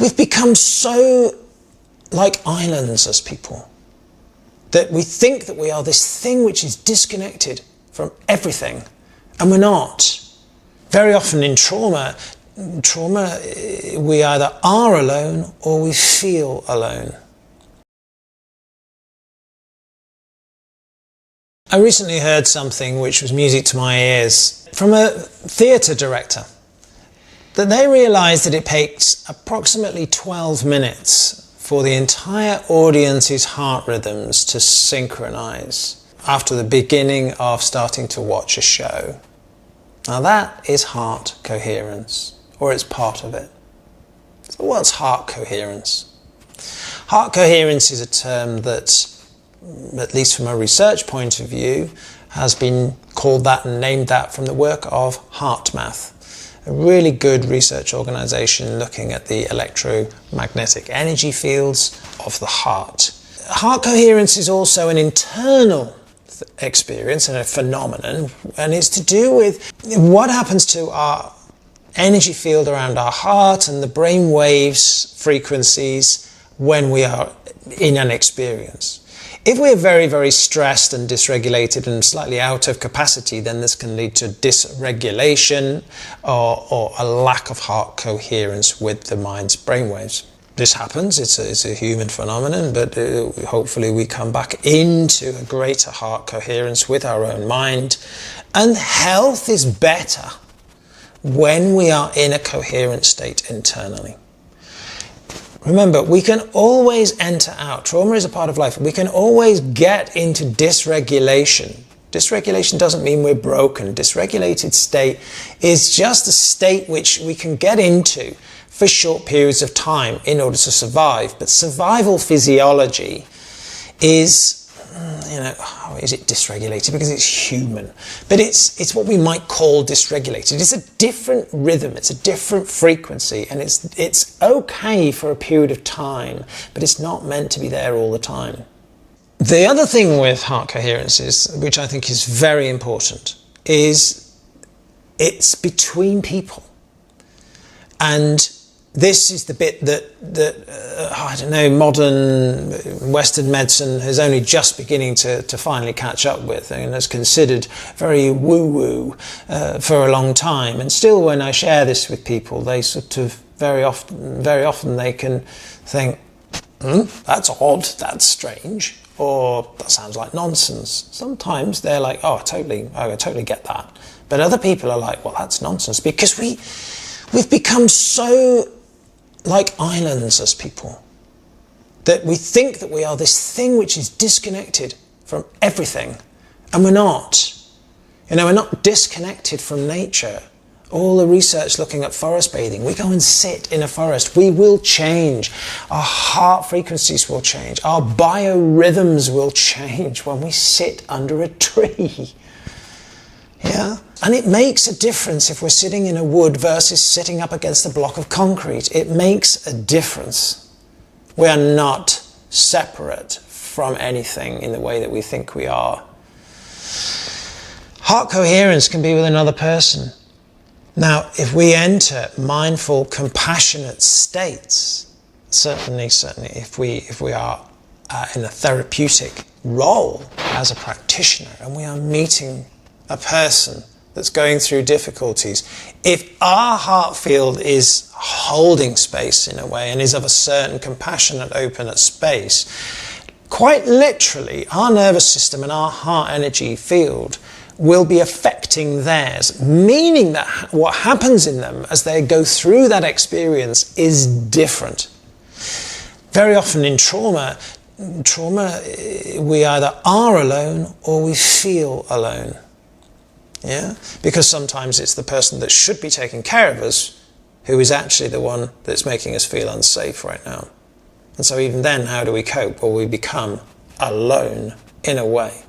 We've become so like islands as people that we think that we are this thing which is disconnected from everything, and we're not. Very often in trauma, we either are alone or we feel alone. I recently heard something which was music to my ears from a theatre director, that they realised that it takes approximately 12 minutes for the entire audience's heart rhythms to synchronise after the beginning of starting to watch a show. Now that is heart coherence, or it's part of it. So what's heart coherence? Heart coherence is a term that, at least from a research point of view, has been called that and named that from the work of HeartMath, a really good research organisation looking at the electromagnetic energy fields of the heart. Heart coherence is also an internal experience and a phenomenon, and it's to do with what happens to our energy field around our heart and the brain waves frequencies when we are in an experience. If we're very, very stressed and dysregulated and slightly out of capacity, then this can lead to dysregulation or a lack of heart coherence with the mind's brainwaves. This happens, it's a human phenomenon, but hopefully we come back into a greater heart coherence with our own mind. And health is better when we are in a coherent state internally. Remember, we can always enter out. Trauma is a part of life. We can always get into dysregulation. Dysregulation doesn't mean we're broken. Dysregulated state is just a state which we can get into for short periods of time in order to survive. But survival physiology is, is it dysregulated? Because it's human. But it's what we might call dysregulated. It's a different rhythm, it's a different frequency, and it's okay for a period of time, but it's not meant to be there all the time. The other thing with heart coherence is, which I think is very important, is it's between people. And this is the bit that modern Western medicine is only just beginning to finally catch up with, and is considered very woo-woo for a long time. And still, when I share this with people, they sort of very often they can think, that's odd, that's strange, or that sounds like nonsense. Sometimes they're like, I totally get that. But other people are like, well, that's nonsense, because we've become so like islands as people that we think that we are this thing which is disconnected from everything, and we're not. We're not disconnected from nature. All the research looking at forest bathing, we go and sit in a forest, we will change. Our heart frequencies will change. Our biorhythms will change when we sit under a tree. Yeah? And it makes a difference if we're sitting in a wood versus sitting up against a block of concrete. It makes a difference. We are not separate from anything in the way that we think we are. Heart coherence can be with another person. Now, if we enter mindful, compassionate states, certainly if we are in a therapeutic role as a practitioner and we are meeting a person that's going through difficulties, if our heart field is holding space in a way and is of a certain compassionate, open space, quite literally our nervous system and our heart energy field will be affecting theirs, meaning that what happens in them as they go through that experience is different. Very often in trauma, we either are alone or we feel alone. Yeah? Because sometimes it's the person that should be taking care of us who is actually the one that's making us feel unsafe right now. And so even then, how do we cope? Well, we become alone in a way.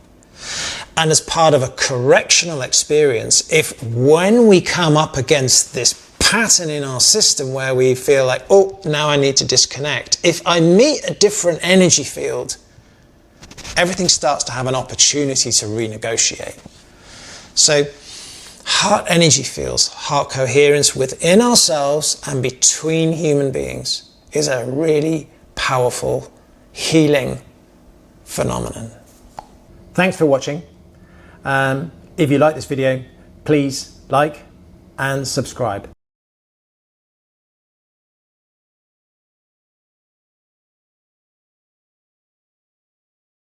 And as part of a correctional experience, if when we come up against this pattern in our system where we feel like, now I need to disconnect, if I meet a different energy field, everything starts to have an opportunity to renegotiate. So heart energy fields, heart coherence within ourselves and between human beings is a really powerful healing phenomenon. Thanks for watching. If you like this video, please like and subscribe.